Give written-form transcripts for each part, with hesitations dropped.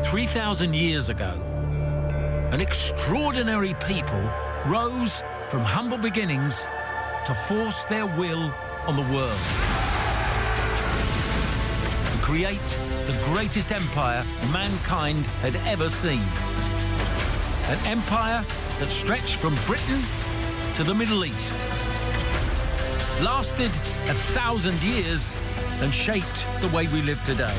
3,000 years ago, an extraordinary people rose from humble beginnings to force their will on the world and create the greatest empire mankind had ever seen. An empire that stretched from Britain to the Middle East, lasted 1,000 years and shaped the way we live today.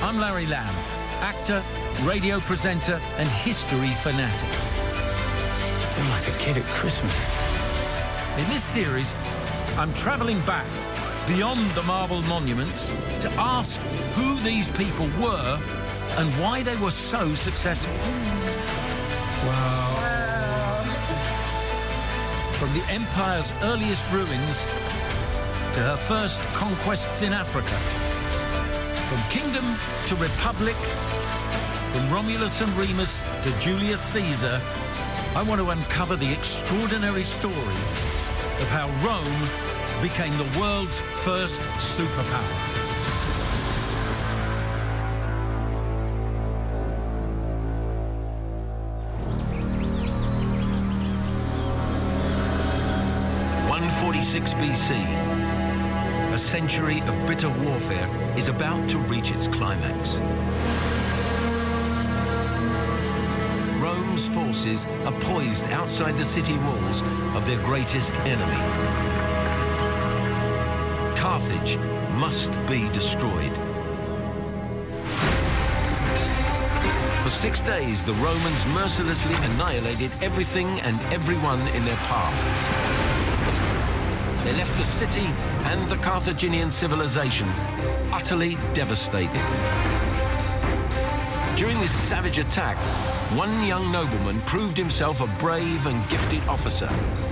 I'm Larry Lamb, actor, radio presenter and history fanatic. I feel like a kid at Christmas. In this series, I'm travelling back beyond the marble monuments to ask who these people were and why they were so successful. Wow. From the empire's earliest ruins to her first conquests in Africa, from kingdom to republic, from Romulus and Remus to Julius Caesar, I want to uncover the extraordinary story of how Rome became the world's first superpower. BC, a century of bitter warfare is about to reach its climax. Rome's forces are poised outside the city walls of their greatest enemy. Carthage must be destroyed. For 6 days, the Romans mercilessly annihilated everything and everyone in their path. They left the city and the Carthaginian civilization utterly devastated. During this savage attack, one young nobleman proved himself a brave and gifted officer.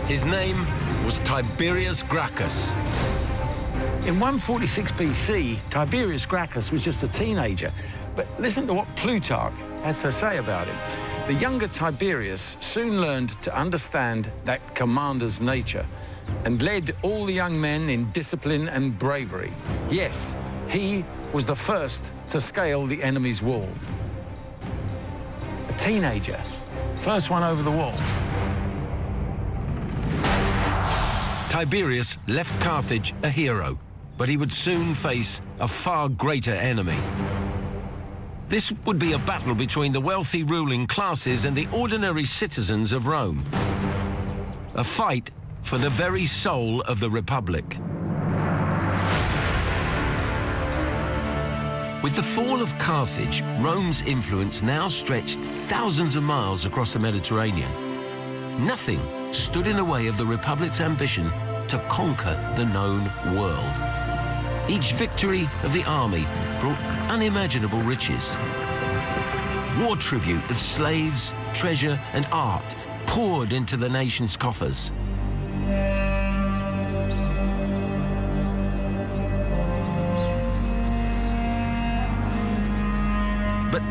His name was Tiberius Gracchus. In 146 BC, Tiberius Gracchus was just a teenager. But listen to what Plutarch had to say about him. The younger Tiberius soon learned to understand that commander's nature and led all the young men in discipline and bravery. Yes, he was the first to scale the enemy's wall. A teenager, first one over the wall. Tiberius left Carthage a hero, but he would soon face a far greater enemy. This would be a battle between the wealthy ruling classes and the ordinary citizens of Rome. A fight for the very soul of the Republic. With the fall of Carthage, Rome's influence now stretched thousands of miles across the Mediterranean. Nothing stood in the way of the Republic's ambition to conquer the known world. Each victory of the army brought unimaginable riches. War tribute of slaves, treasure and art poured into the nation's coffers. But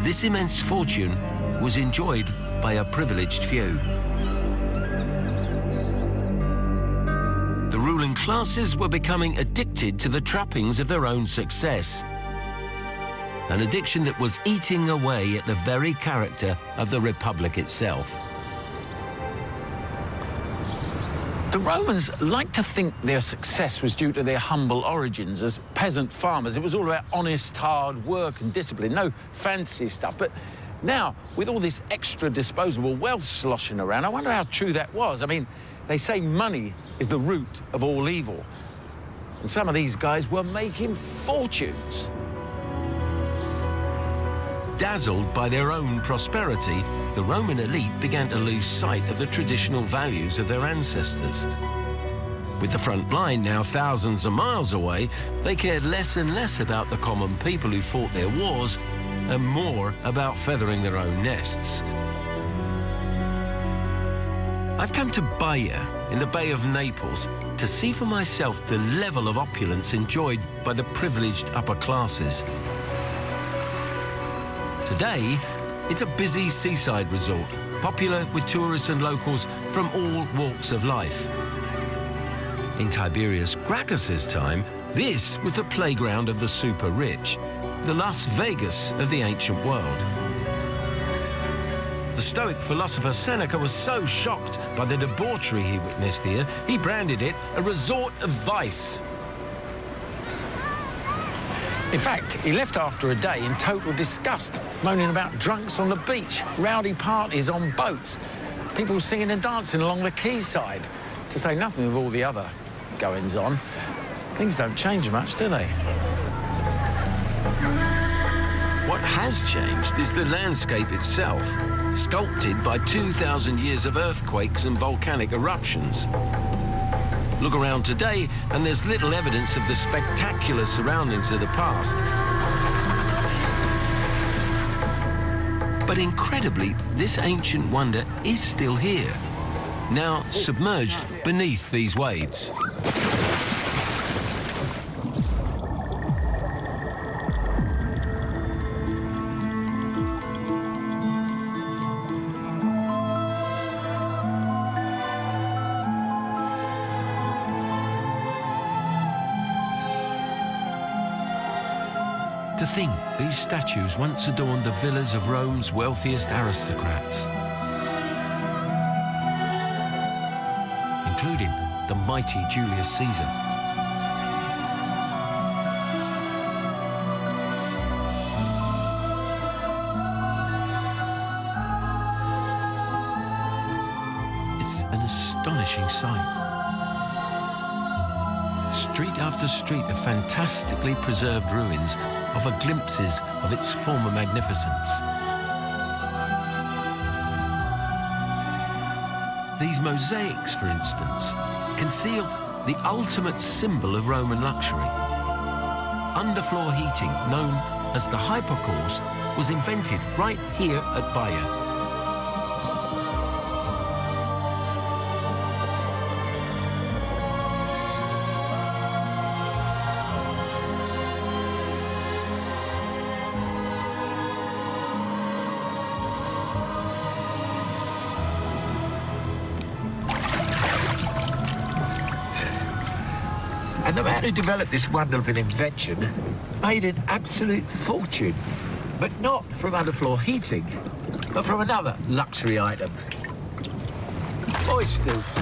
this immense fortune was enjoyed by a privileged few. The ruling classes were becoming addicted to the trappings of their own success. An addiction that was eating away at the very character of the Republic itself. The Romans liked to think their success was due to their humble origins as peasant farmers. It was all about honest, hard work and discipline, no fancy stuff. But now, with all this extra disposable wealth sloshing around, I wonder how true that was. I mean, they say money is the root of all evil. And some of these guys were making fortunes. Dazzled by their own prosperity, the Roman elite began to lose sight of the traditional values of their ancestors. With the front line now thousands of miles away, they cared less and less about the common people who fought their wars and more about feathering their own nests. I've come to Baia, in the Bay of Naples, to see for myself the level of opulence enjoyed by the privileged upper classes. Today, it's a busy seaside resort, popular with tourists and locals from all walks of life. In Tiberius Gracchus's time, this was the playground of the super rich, the Las Vegas of the ancient world. The Stoic philosopher Seneca was so shocked by the debauchery he witnessed here, he branded it a resort of vice. In fact, he left after a day in total disgust, moaning about drunks on the beach, rowdy parties on boats, people singing and dancing along the quayside, to say nothing of all the other goings-on. Things don't change much, do they? What has changed is the landscape itself, sculpted by 2,000 years of earthquakes and volcanic eruptions. Look around today, and there's little evidence of the spectacular surroundings of the past. But incredibly, this ancient wonder is still here, now submerged beneath these waves. To think these statues once adorned the villas of Rome's wealthiest aristocrats, including the mighty Julius Caesar. It's an astonishing sight. Street after street of fantastically preserved ruins offer glimpses of its former magnificence. These mosaics, for instance, conceal the ultimate symbol of Roman luxury. Underfloor heating, known as the hypocaust, was invented right here at Baia. And the man who developed this wonderful invention made an absolute fortune, but not from underfloor heating, but from another luxury item: oysters.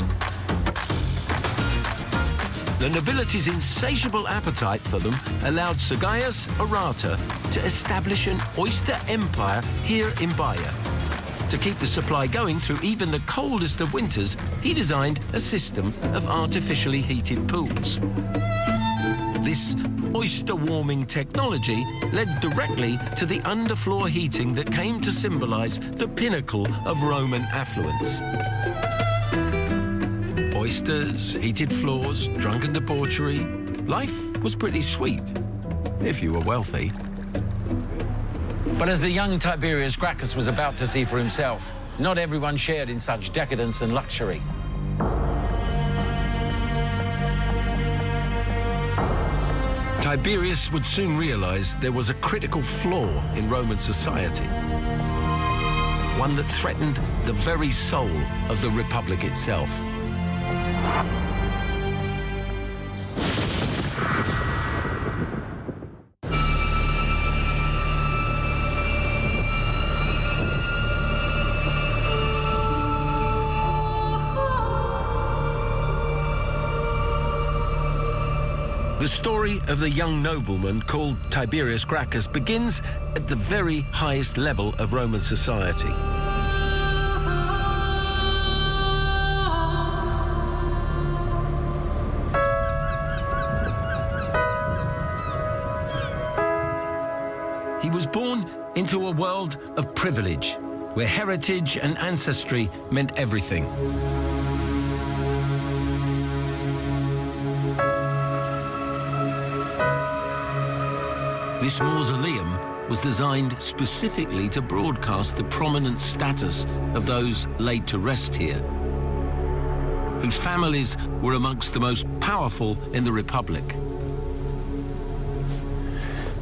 The nobility's insatiable appetite for them allowed Sir Gaius Arata to establish an oyster empire here in Baia. To keep the supply going through even the coldest of winters, he designed a system of artificially heated pools. This oyster warming technology led directly to the underfloor heating that came to symbolize the pinnacle of Roman affluence. Oysters, heated floors, drunken debauchery. Life was pretty sweet, if you were wealthy. But as the young Tiberius Gracchus was about to see for himself, not everyone shared in such decadence and luxury. Tiberius would soon realize there was a critical flaw in Roman society, one that threatened the very soul of the Republic itself. The story of the young nobleman called Tiberius Gracchus begins at the very highest level of Roman society. He was born into a world of privilege, where heritage and ancestry meant everything. This mausoleum was designed specifically to broadcast the prominent status of those laid to rest here, whose families were amongst the most powerful in the Republic.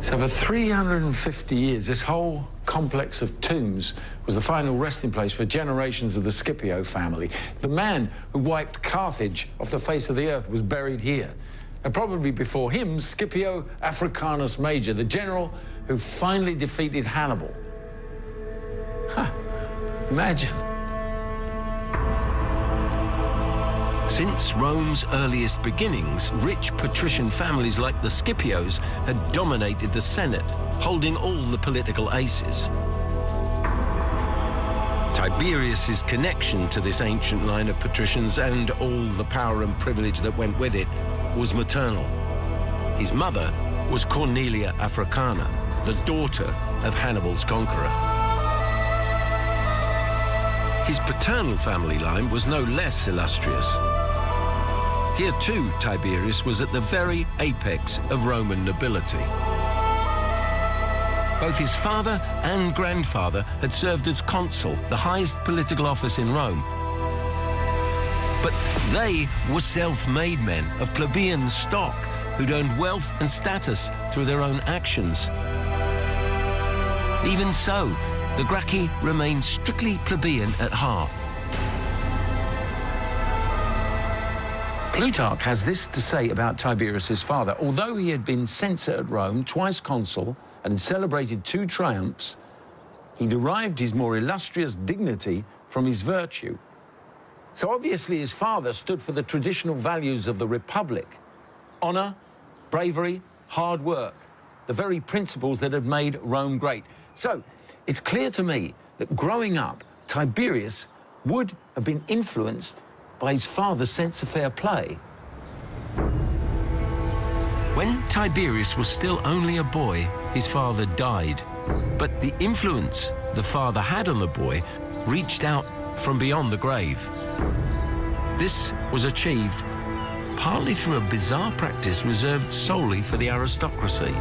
So for 350 years, this whole complex of tombs was the final resting place for generations of the Scipio family. The man who wiped Carthage off the face of the earth was buried here. And probably before him, Scipio Africanus Major, the general who finally defeated Hannibal. Imagine. Since Rome's earliest beginnings, rich patrician families like the Scipios had dominated the Senate, holding all the political aces. Tiberius's connection to this ancient line of patricians and all the power and privilege that went with it was maternal. His mother was Cornelia Africana, the daughter of Hannibal's conqueror. His paternal family line was no less illustrious. Here too, Tiberius was at the very apex of Roman nobility. Both his father and grandfather had served as consul, the highest political office in Rome. But they were self-made men of plebeian stock who'd earned wealth and status through their own actions. Even so, the Gracchi remained strictly plebeian at heart. Plutarch has this to say about Tiberius's father. Although he had been censor at Rome, twice consul, and celebrated 2 triumphs, he derived his more illustrious dignity from his virtue. So obviously his father stood for the traditional values of the Republic: honor, bravery, hard work, the very principles that had made Rome great. So it's clear to me that growing up, Tiberius would have been influenced by his father's sense of fair play. When Tiberius was still only a boy, his father died. But the influence the father had on the boy reached out from beyond the grave. This was achieved partly through a bizarre practice reserved solely for the aristocracy.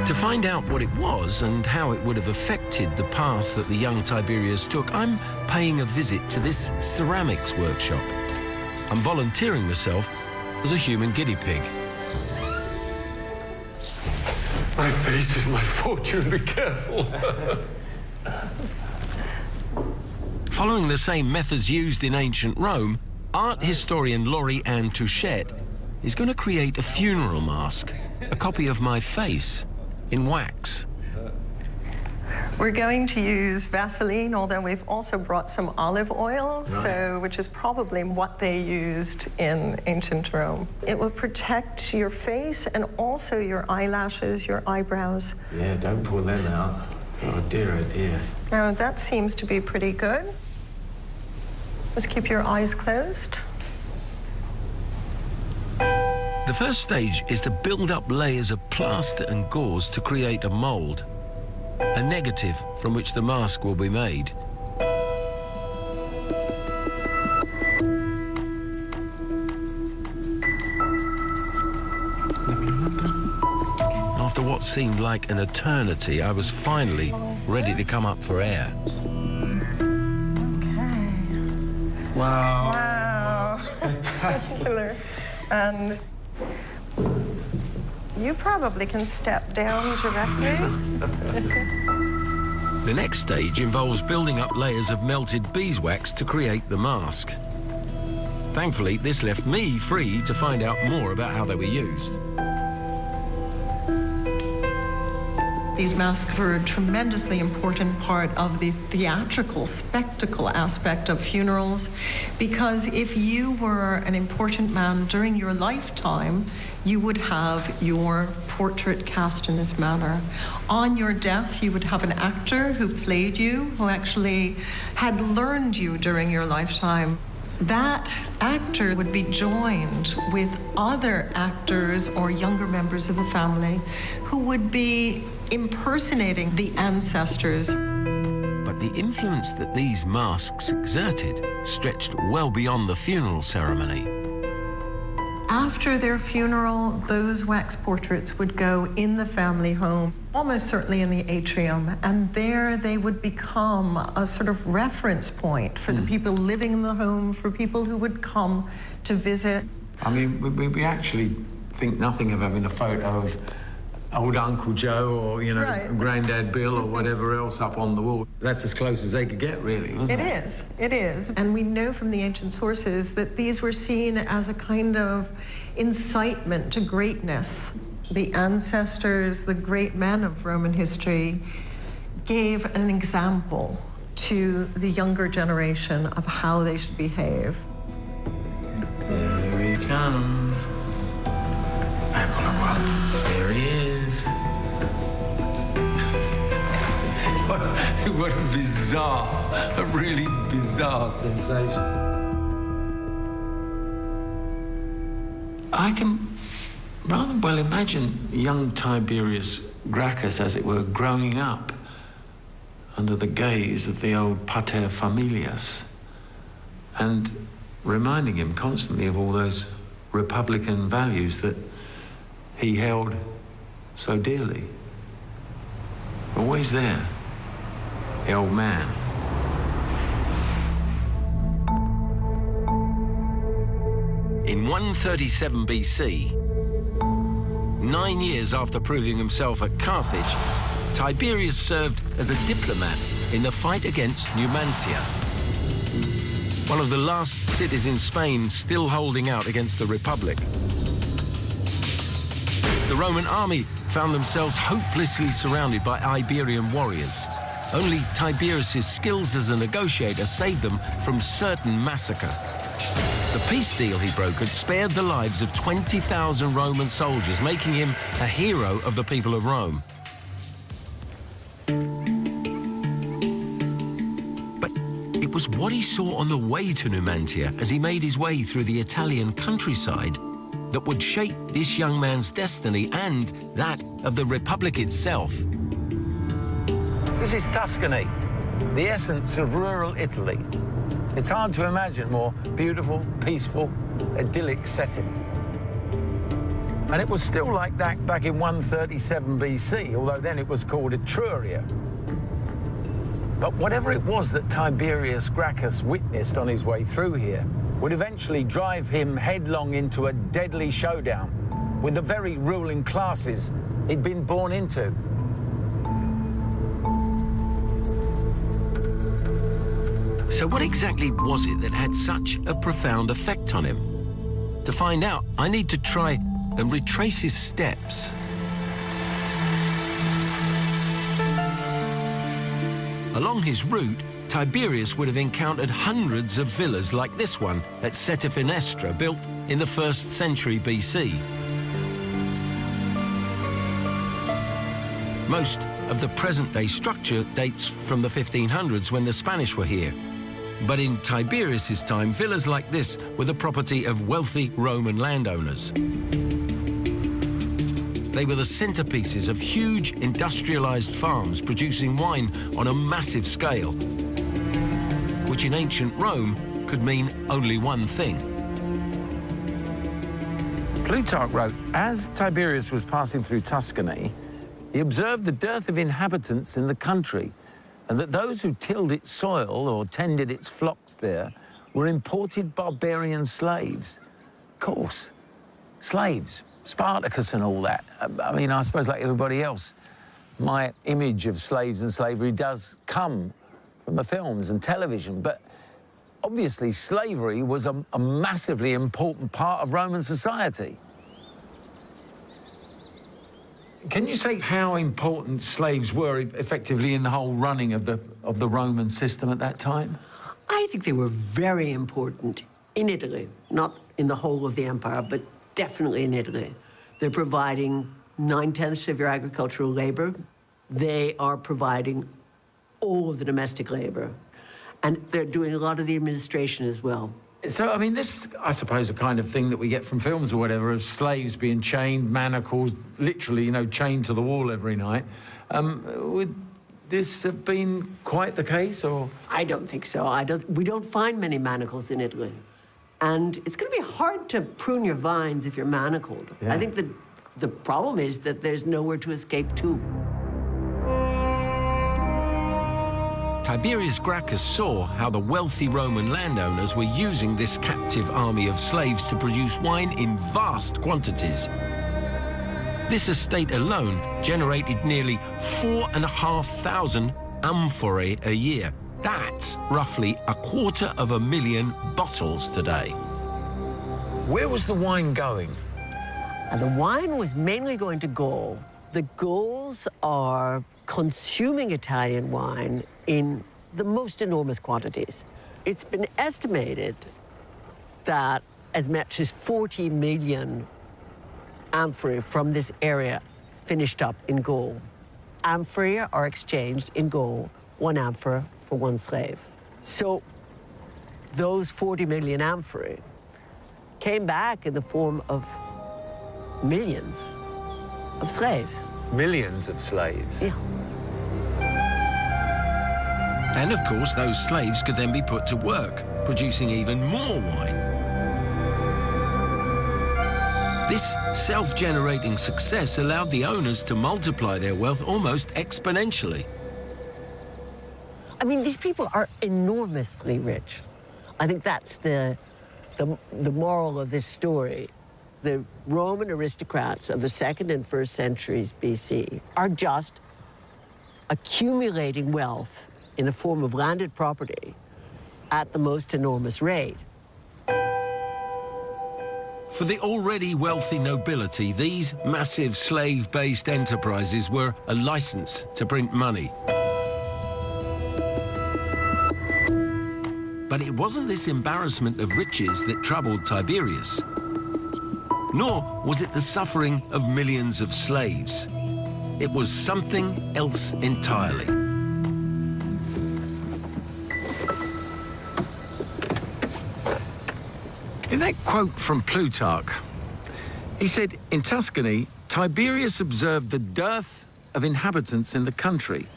To find out what it was and how it would have affected the path that the young Tiberius took, I'm paying a visit to this ceramics workshop. I'm volunteering myself as a human guinea pig. My face is my fortune, be careful. Following the same methods used in ancient Rome, art historian Laurie Ann Touchette is going to create a funeral mask, a copy of my face, in wax. We're going to use Vaseline, although we've also brought some olive oil, which is probably what they used in ancient Rome. It will protect your face and also your eyelashes, your eyebrows. Yeah, don't pull them out. Oh dear, oh dear. Now that seems to be pretty good. Just keep your eyes closed. The first stage is to build up layers of plaster and gauze to create a mold, a negative from which the mask will be made. After what seemed like an eternity, I was finally ready to come up for air. Okay. Wow. Wow. Spectacular. And you probably can step down directly. The next stage involves building up layers of melted beeswax to create the mask. Thankfully, this left me free to find out more about how they were used. These masks were a tremendously important part of the theatrical spectacle aspect of funerals, because if you were an important man during your lifetime, you would have your portrait cast in this manner. On your death, you would have an actor who played you, who actually had learned you during your lifetime. That actor would be joined with other actors or younger members of the family who would be impersonating the ancestors. But the influence that these masks exerted stretched well beyond the funeral ceremony. After their funeral, those wax portraits would go in the family home, almost certainly in the atrium, and there they would become a sort of reference point for the people living in the home, for people who would come to visit. I mean, we actually think nothing of having a photo of old Uncle Joe or, you know, Right. Grandad Bill or whatever else up on the wall. That's as close as they could get, really, wasn't it? It is. And we know from the ancient sources that these were seen as a kind of incitement to greatness. The ancestors, the great men of Roman history, gave an example to the younger generation of how they should behave. There he comes. Hang on a while. There he is. What a bizarre, a really bizarre sensation. I can rather well imagine young Tiberius Gracchus, as it were, growing up under the gaze of the old pater familias and reminding him constantly of all those republican values that he held so dearly. Always there, the old man. In 137 BC, 9 years after proving himself at Carthage, Tiberius served as a diplomat in the fight against Numantia, one of the last cities in Spain still holding out against the Republic. The Roman army found themselves hopelessly surrounded by Iberian warriors. Only Tiberius's skills as a negotiator saved them from certain massacre. The peace deal he brokered spared the lives of 20,000 Roman soldiers, making him a hero of the people of Rome. But it was what he saw on the way to Numantia as he made his way through the Italian countryside that would shape this young man's destiny and that of the Republic itself. This is Tuscany, the essence of rural Italy. It's hard to imagine a more beautiful, peaceful, idyllic setting. And it was still like that back in 137 BC, although then it was called Etruria. But whatever it was that Tiberius Gracchus witnessed on his way through here would eventually drive him headlong into a deadly showdown with the very ruling classes he'd been born into. So what exactly was it that had such a profound effect on him? To find out, I need to try and retrace his steps. Along his route, Tiberius would have encountered hundreds of villas like this one at Seta Finestra, built in the 1st century BC. Most of the present-day structure dates from the 1500s when the Spanish were here. But in Tiberius's time, villas like this were the property of wealthy Roman landowners. They were the centerpieces of huge industrialized farms producing wine on a massive scale, which in ancient Rome could mean only one thing. Plutarch wrote, as Tiberius was passing through Tuscany, he observed the dearth of inhabitants in the country, and that those who tilled its soil or tended its flocks there were imported barbarian slaves. Of course, slaves, Spartacus and all that. I mean, I suppose like everybody else, my image of slaves and slavery does come from the films and television, but obviously slavery was a massively important part of Roman society. Can you say how important slaves were effectively in the whole running of the Roman system at that time? I think they were very important in Italy, not in the whole of the empire, but definitely in Italy. They're providing 9/10 of your agricultural labor. They are providing all of the domestic labor. And they're doing a lot of the administration as well. So, I mean, this, I suppose, the kind of thing that we get from films or whatever, of slaves being chained, manacles, literally, you know, chained to the wall every night. Would this have been quite the case, or? I don't think so. We don't find many manacles in Italy. And it's going to be hard to prune your vines if you're manacled. Yeah. I think that the problem is that there's nowhere to escape to. Tiberius Gracchus saw how the wealthy Roman landowners were using this captive army of slaves to produce wine in vast quantities. This estate alone generated nearly 4,500 amphorae a year. That's roughly 250,000 bottles today. Where was the wine going? And the wine was mainly going to Gaul. The Gauls are consuming Italian wine in the most enormous quantities. It's been estimated that as much as 40 million amphorae from this area finished up in Gaul. Amphorae are exchanged in Gaul, 1 amphora for 1 slave. So those 40 million amphorae came back in the form of millions of slaves. Millions of slaves? Yeah. And of course, those slaves could then be put to work, producing even more wine. This self-generating success allowed the owners to multiply their wealth almost exponentially. I mean, these people are enormously rich. I think that's the moral of this story. The Roman aristocrats of the 2nd and 1st centuries BC are just accumulating wealth in the form of landed property at the most enormous rate. For the already wealthy nobility, these massive slave-based enterprises were a license to print money. But it wasn't this embarrassment of riches that troubled Tiberius. Nor was it the suffering of millions of slaves. It was something else entirely. In that quote from Plutarch, he said, in Tuscany, Tiberius observed the dearth of inhabitants in the country.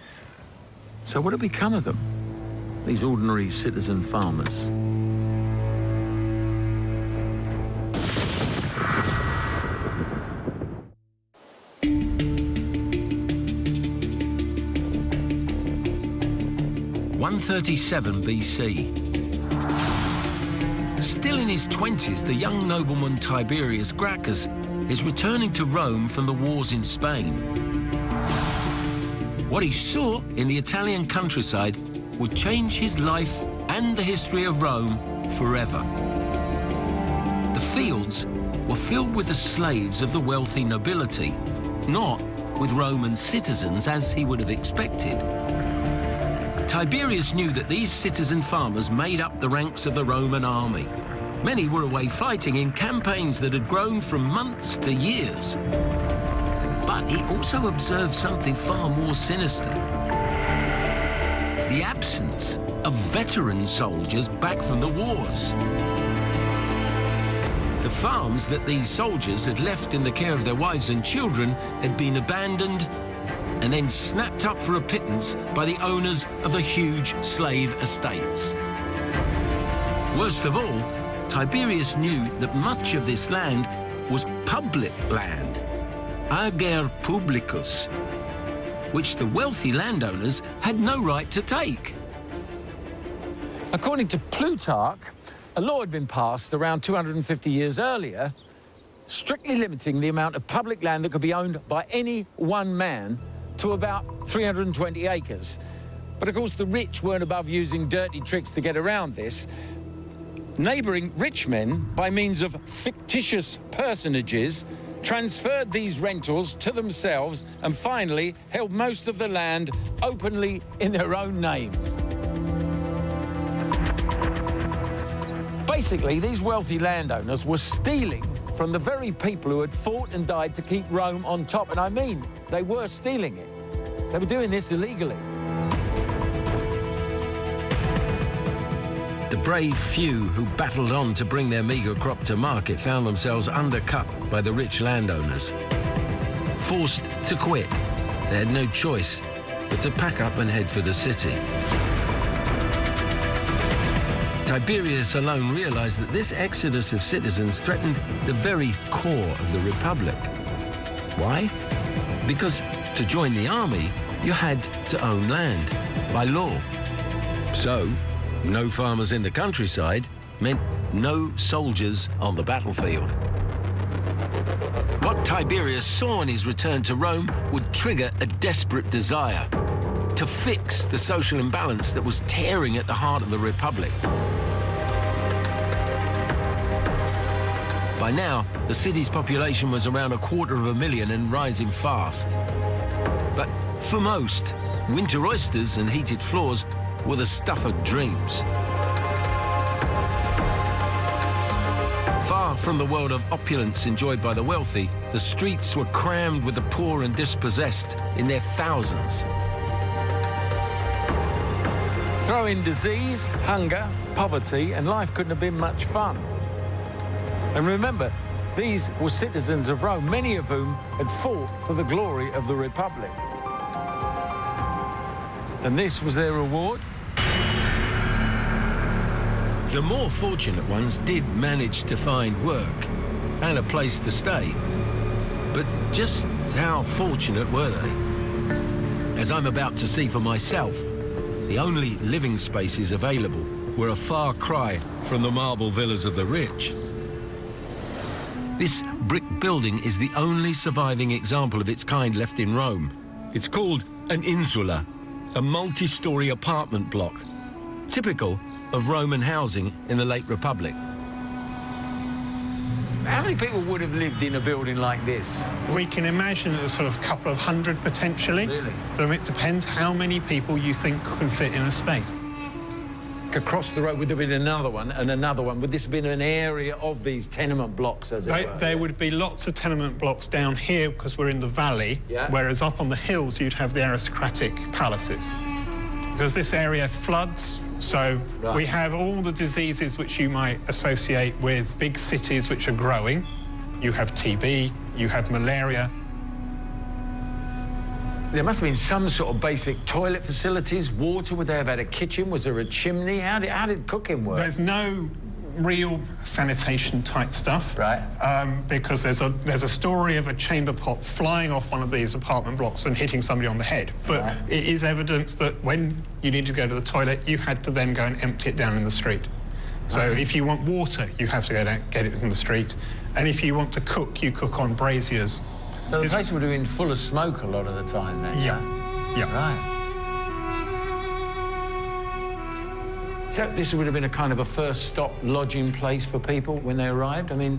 So what had become of them, these ordinary citizen farmers? (137 BC). Still in his 20s, the young nobleman Tiberius Gracchus is returning to Rome from the wars in Spain. What he saw in the Italian countryside would change his life and the history of Rome forever. The fields were filled with the slaves of the wealthy nobility, not with Roman citizens as he would have expected. Tiberius knew that these citizen farmers made up the ranks of the Roman army. Many were away fighting in campaigns that had grown from months to years. But he also observed something far more sinister: the absence of veteran soldiers back from the wars. The farms that these soldiers had left in the care of their wives and children had been abandoned and then snapped up for a pittance by the owners of the huge slave estates. Worst of all, Tiberius knew that much of this land was public land, ager publicus, which the wealthy landowners had no right to take. According to Plutarch, a law had been passed around 250 years earlier, strictly limiting the amount of public land that could be owned by any one man to about 320 acres. But of course, the rich weren't above using dirty tricks to get around this. Neighbouring rich men, by means of fictitious personages, transferred these rentals to themselves and finally held most of the land openly in their own names. Basically, these wealthy landowners were stealing from the very people who had fought and died to keep Rome on top. And I mean, they were stealing it. They were doing this illegally. The brave few who battled on to bring their meagre crop to market found themselves undercut by the rich landowners. Forced to quit, they had no choice but to pack up and head for the city. Tiberius alone realized that this exodus of citizens threatened the very core of the Republic. Why? Because to join the army, you had to own land by law. So, no farmers in the countryside meant no soldiers on the battlefield. What Tiberius saw on his return to Rome would trigger a desperate desire to fix the social imbalance that was tearing at the heart of the Republic. By now, the city's population was around 250,000 and rising fast. But for most, winter oysters and heated floors were the stuff of dreams. Far from the world of opulence enjoyed by the wealthy, the streets were crammed with the poor and dispossessed in their thousands. Throw in disease, hunger, poverty, and life couldn't have been much fun. And remember, these were citizens of Rome, many of whom had fought for the glory of the Republic. And this was their reward? The more fortunate ones did manage to find work and a place to stay. But just how fortunate were they? As I'm about to see for myself, the only living spaces available were a far cry from the marble villas of the rich. This brick building is the only surviving example of its kind left in Rome. It's called an insula, a multi-story apartment block, typical of Roman housing in the late Republic. How many people would have lived in a building like this? We can imagine a sort of couple of hundred potentially. Really? Though it depends how many people you think can fit in a space. Across the road, would there have been another one and another one? Would this have been an area of these tenement blocks, as it were? There would be lots of tenement blocks down here because we're in the valley, whereas up on the hills you'd have the aristocratic palaces. Because this area floods, so we have all the diseases which you might associate with big cities which are growing. You have TB, you have malaria. There must have been some sort of basic toilet facilities, water. Would they have had a kitchen? Was there a chimney? How did cooking work? There's no real sanitation type stuff, right? Because there's a story of a chamber pot flying off one of these apartment blocks and hitting somebody on the head. But it is evidence that when you needed to go to the toilet, you had to then go and empty it down in the street. So if you want water, you have to go down, get it in the street. And if you want to cook, you cook on braziers. So the place would have been full of smoke a lot of the time then? Yeah. Right. So this would have been a kind of a first stop lodging place for people when they arrived? I mean,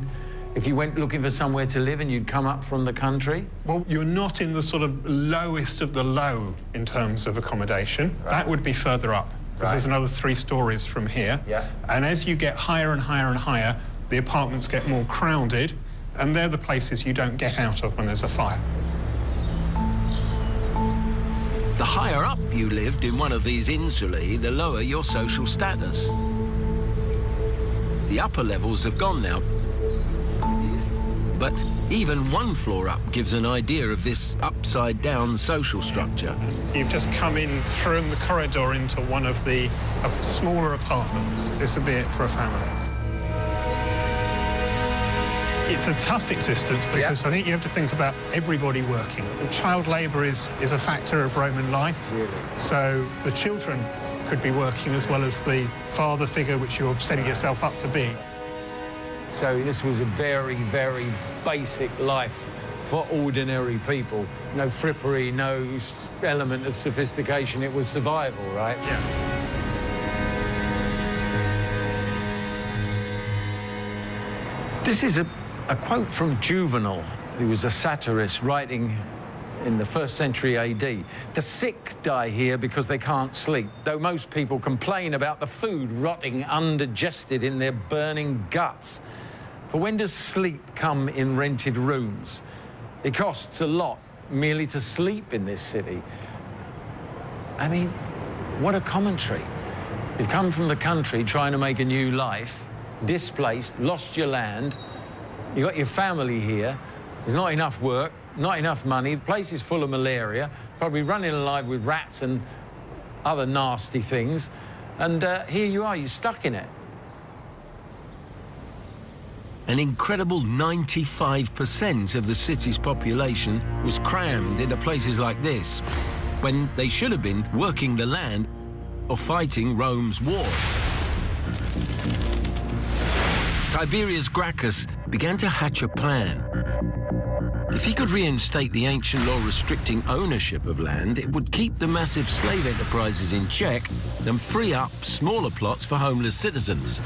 if you went looking for somewhere to live and you'd come up from the country? Well, you're not in the sort of lowest of the low in terms of accommodation. Right. That would be further up, because there's another 3 stories from here. Yeah. And as you get higher and higher and higher, the apartments get more crowded, and they're the places you don't get out of when there's a fire. The higher up you lived in one of these insulae, the lower your social status. The upper levels have gone now. But even one floor up gives an idea of this upside-down social structure. You've just come in through the corridor into one of the smaller apartments. This would be it for a family. It's a tough existence because I think you have to think about everybody working. Child labour is a factor of Roman life. Really? So the children could be working as well as the father figure which you're setting yourself up to be. So this was a very, very basic life for ordinary people. No frippery, no element of sophistication. It was survival, right? Yeah. This is a quote from Juvenal, who was a satirist writing in the 1st century AD. The sick die here because they can't sleep, though most people complain about the food rotting undigested in their burning guts. For when does sleep come in rented rooms? It costs a lot merely to sleep in this city. I mean, what a commentary. You've come from the country trying to make a new life, displaced, lost your land, you got your family here, there's not enough work, not enough money, the place is full of malaria, probably running alive with rats and other nasty things, and here you are, you're stuck in it. An incredible 95% of the city's population was crammed into places like this, when they should have been working the land or fighting Rome's wars. Tiberius Gracchus began to hatch a plan. If he could reinstate the ancient law restricting ownership of land, it would keep the massive slave enterprises in check and free up smaller plots for homeless citizens.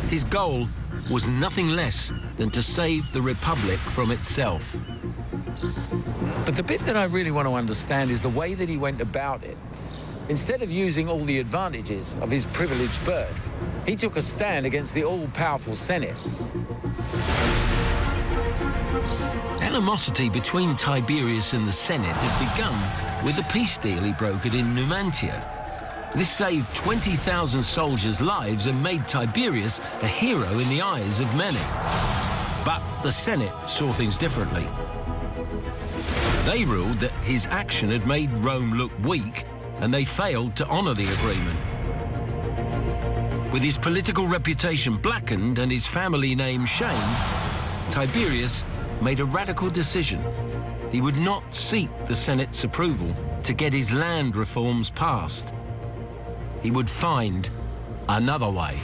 His goal was nothing less than to save the Republic from itself. But the bit that I really want to understand is the way that he went about it. Instead of using all the advantages of his privileged birth, he took a stand against the all-powerful Senate. Animosity between Tiberius and the Senate had begun with the peace deal he brokered in Numantia. This saved 20,000 soldiers' lives and made Tiberius a hero in the eyes of many. But the Senate saw things differently. They ruled that his action had made Rome look weak, and they failed to honor the agreement. With his political reputation blackened and his family name shamed, Tiberius made a radical decision. He would not seek the Senate's approval to get his land reforms passed. He would find another way.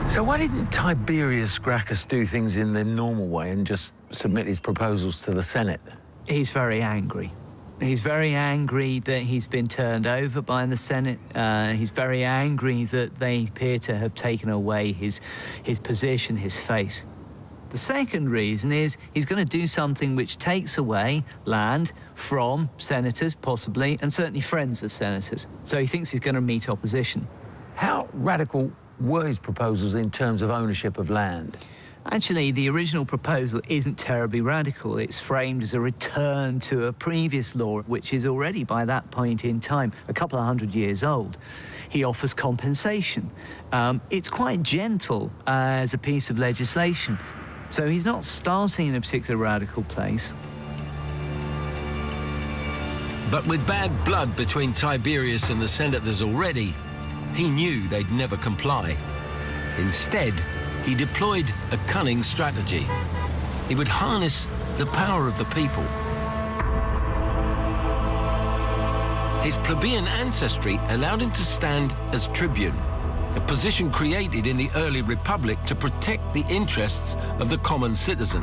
So why didn't Tiberius Gracchus do things in the normal way and just submit his proposals to the Senate? He's very angry. He's very angry that he's been turned over by the Senate. He's very angry that they appear to have taken away his position, his face. The second reason is he's going to do something which takes away land from senators, possibly, and certainly friends of senators. So he thinks he's going to meet opposition. How radical were his proposals in terms of ownership of land? Actually, the original proposal isn't terribly radical. It's framed as a return to a previous law, which is already, by that point in time, a couple of 100 years old. He offers compensation. It's quite gentle as a piece of legislation. So he's not starting in a particularly radical place. But with bad blood between Tiberius and the senators already, he knew they'd never comply. Instead, he deployed a cunning strategy. He would harness the power of the people. His plebeian ancestry allowed him to stand as tribune, a position created in the early Republic to protect the interests of the common citizen.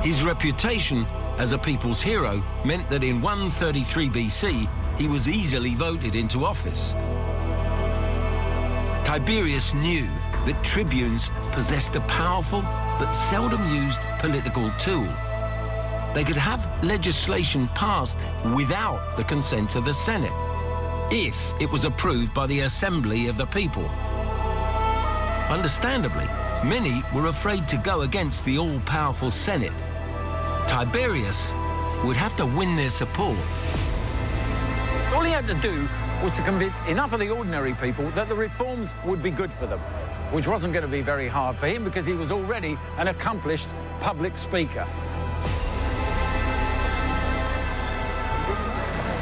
His reputation as a people's hero meant that in 133 BC, he was easily voted into office. Tiberius knew that tribunes possessed a powerful but seldom used political tool. They could have legislation passed without the consent of the Senate, if it was approved by the assembly of the people. Understandably, many were afraid to go against the all-powerful Senate. Tiberius would have to win their support. All he had to do was to convince enough of the ordinary people that the reforms would be good for them, which wasn't going to be very hard for him because he was already an accomplished public speaker.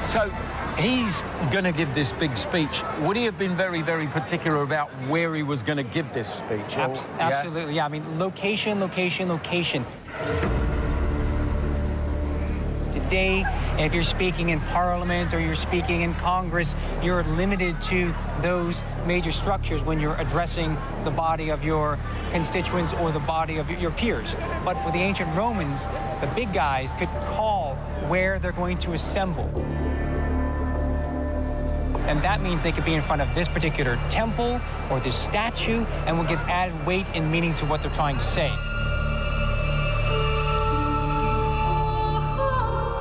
So he's going to give this big speech. Would he have been very, very particular about where he was going to give this speech? Absolutely, yeah. I mean, location, location, location. Today, if you're speaking in Parliament or you're speaking in Congress, you're limited to those major structures when you're addressing the body of your constituents or the body of your peers. But for the ancient Romans, the big guys could call where they're going to assemble. And that means they could be in front of this particular temple or this statue and will give added weight and meaning to what they're trying to say.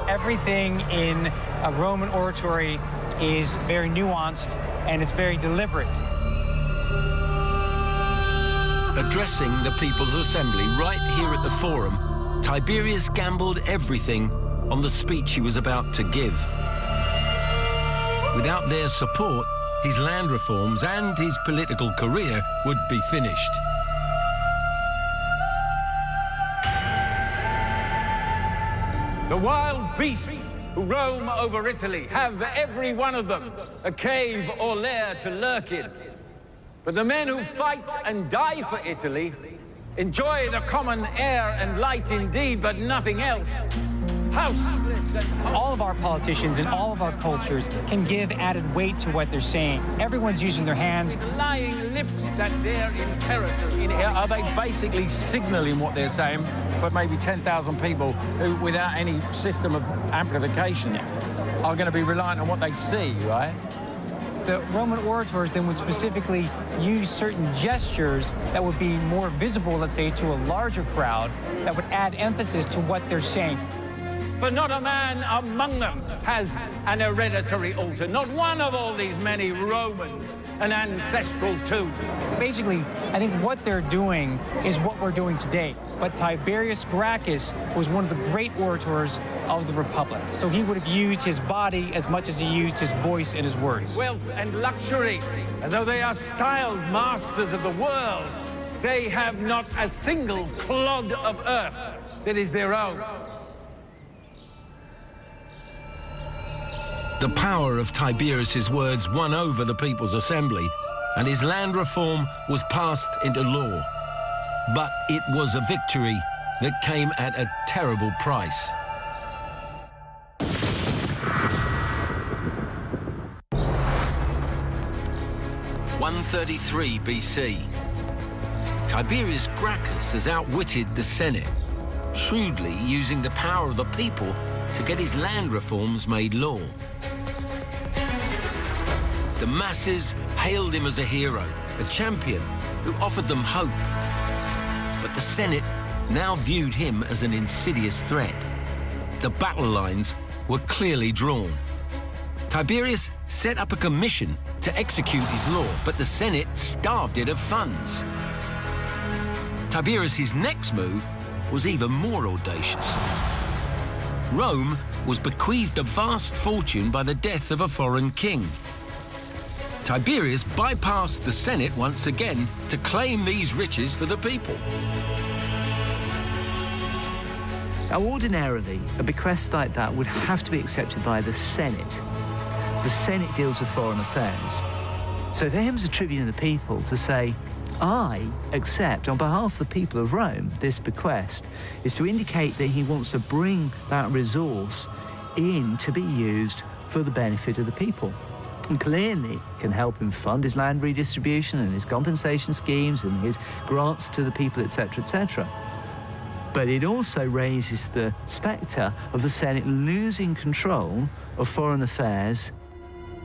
Everything in a Roman oratory is very nuanced and it's very deliberate. Addressing the People's Assembly right here at the Forum, Tiberius gambled everything on the speech he was about to give. Without their support, his land reforms and his political career would be finished. The wild beasts who roam over Italy have, every one of them, a cave or lair to lurk in. But the men who fight and die for Italy enjoy the common air and light indeed, but nothing else. houseless and All of our politicians and all of our cultures can give added weight to what they're saying. Everyone's using their hands. lying lips that they're in character. Are they basically signaling what they're saying for maybe 10,000 people who, without any system of amplification, are going to be reliant on what they see, right? The Roman orators then would specifically use certain gestures that would be more visible, let's say, to a larger crowd, that would add emphasis to what they're saying. For not a man among them has an hereditary altar. Not one of all these many Romans an ancestral tomb. Basically, I think what they're doing is what we're doing today. But Tiberius Gracchus was one of the great orators of the Republic. So he would have used his body as much as he used his voice and his words. Wealth and luxury, and though they are styled masters of the world, they have not a single clod of earth that is their own. The power of Tiberius's words won over the People's Assembly, and his land reform was passed into law. But it was a victory that came at a terrible price. (133 BC). Tiberius Gracchus has outwitted the Senate, shrewdly using the power of the people to get his land reforms made law. The masses hailed him as a hero, a champion who offered them hope. But the Senate now viewed him as an insidious threat. The battle lines were clearly drawn. Tiberius set up a commission to execute his law, but the Senate starved it of funds. Tiberius's next move was even more audacious. Rome was bequeathed a vast fortune by the death of a foreign king. Tiberius bypassed the Senate once again to claim these riches for the people. Now, ordinarily, a bequest like that would have to be accepted by the Senate. The Senate deals with foreign affairs. So for him as a tribune of the people to say, I accept, on behalf of the people of Rome, this bequest, is to indicate that he wants to bring that resource in to be used for the benefit of the people. And clearly can help him fund his land redistribution and his compensation schemes and his grants to the people, etc., etc. But it also raises the spectre of the Senate losing control of foreign affairs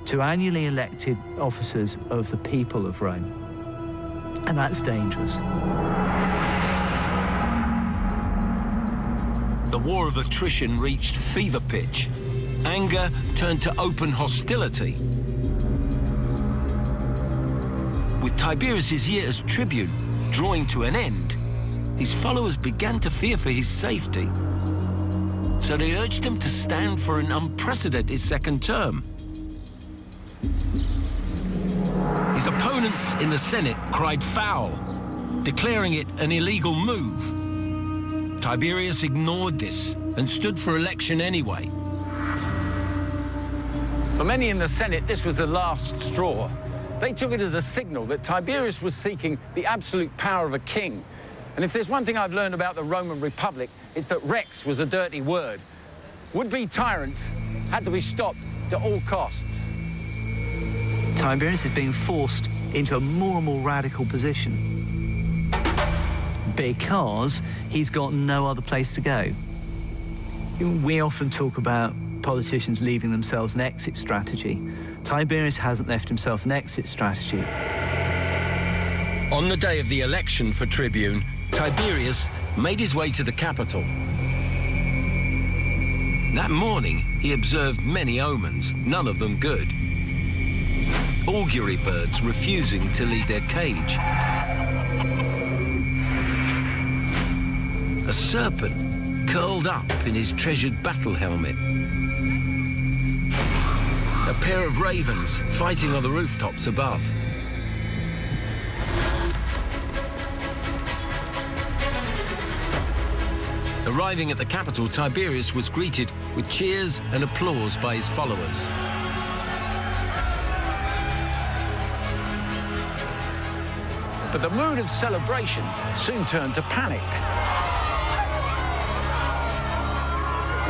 to annually elected officers of the people of Rome. And that's dangerous. The war of attrition reached fever pitch. Anger turned to open hostility. With Tiberius's year as tribune drawing to an end, his followers began to fear for his safety. So they urged him to stand for an unprecedented second term. His opponents in the Senate cried foul, declaring it an illegal move. Tiberius ignored this and stood for election anyway. For many in the Senate, this was the last straw. They took it as a signal that Tiberius was seeking the absolute power of a king. And if there's one thing I've learned about the Roman Republic, it's that rex was a dirty word. Would-be tyrants had to be stopped at all costs. Tiberius is being forced into a more and more radical position because he's got no other place to go. We often talk about politicians leaving themselves an exit strategy. Tiberius hasn't left himself an exit strategy. On the day of the election for tribune, Tiberius made his way to the capital. That morning, he observed many omens, none of them good. Augury birds refusing to leave their cage. A serpent curled up in his treasured battle helmet. A pair of ravens fighting on the rooftops above. Arriving at the capital, Tiberius was greeted with cheers and applause by his followers. But the mood of celebration soon turned to panic.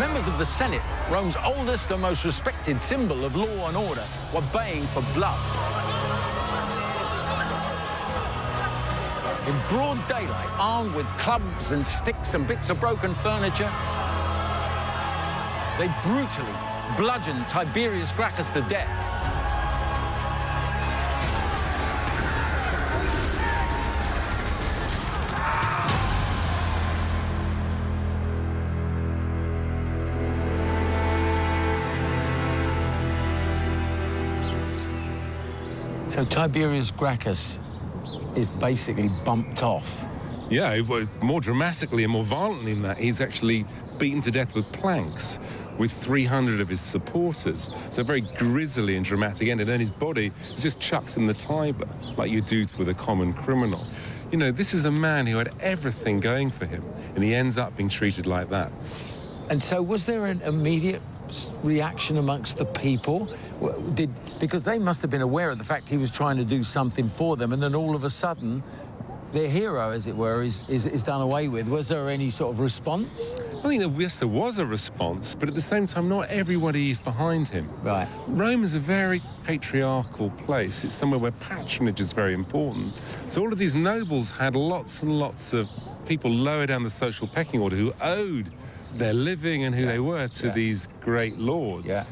Members of the Senate, Rome's oldest and most respected symbol of law and order, were baying for blood. In broad daylight, armed with clubs and sticks and bits of broken furniture, they brutally bludgeoned Tiberius Gracchus to death. So Tiberius Gracchus is basically bumped off. Yeah, it was more dramatically and more violently than that. He's actually beaten to death with planks with 300 of his supporters. So a very grisly and dramatic end. And then his body is just chucked in the Tiber, like you do with a common criminal. You know, this is a man who had everything going for him, and he ends up being treated like that. And so was there an immediate reaction amongst the people? Because they must have been aware of the fact he was trying to do something for them, and then all of a sudden, their hero, as it were, is done away with. Was there any sort of response? I think that, yes, there was a response, but at the same time, not everybody is behind him. Right. Rome is a very patriarchal place. It's somewhere where patronage is very important. So all of these nobles had lots and lots of people lower down the social pecking order who owed their living and who they were to these great lords. Yeah.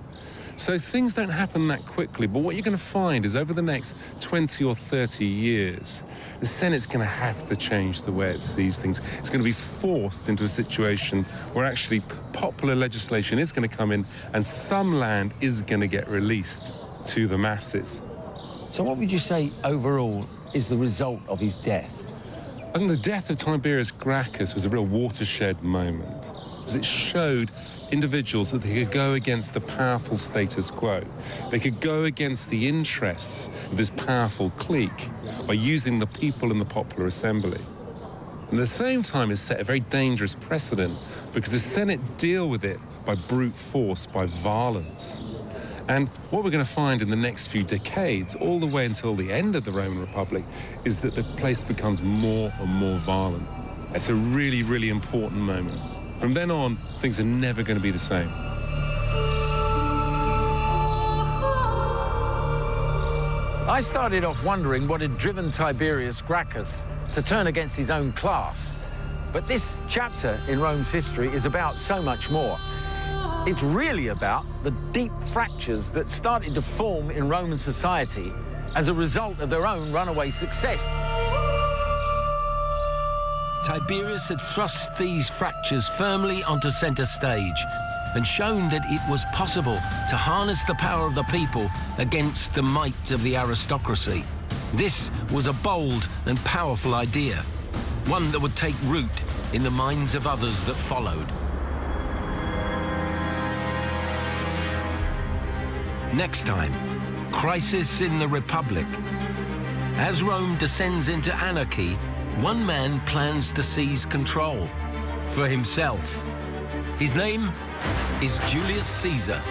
So things don't happen that quickly, but what you're going to find is over the next 20 or 30 years, the Senate's going to have to change the way it sees things. It's going to be forced into a situation where actually popular legislation is going to come in and some land is going to get released to the masses. So what would you say overall is the result of his death? I think the death of Tiberius Gracchus was a real watershed moment, because it showed individuals that they could go against the powerful status quo. They could go against the interests of this powerful clique by using the people in the popular assembly. And at the same time, it set a very dangerous precedent because the Senate deal with it by brute force, by violence. And what we're going to find in the next few decades, all the way until the end of the Roman Republic, is that the place becomes more and more violent. It's a really, really important moment. From then on, things are never going to be the same. I started off wondering what had driven Tiberius Gracchus to turn against his own class. But this chapter in Rome's history is about so much more. It's really about the deep fractures that started to form in Roman society as a result of their own runaway success. Tiberius had thrust these fractures firmly onto centre stage and shown that it was possible to harness the power of the people against the might of the aristocracy. This was a bold and powerful idea, one that would take root in the minds of others that followed. Next time, crisis in the Republic. As Rome descends into anarchy, one man plans to seize control for himself. His name is Julius Caesar.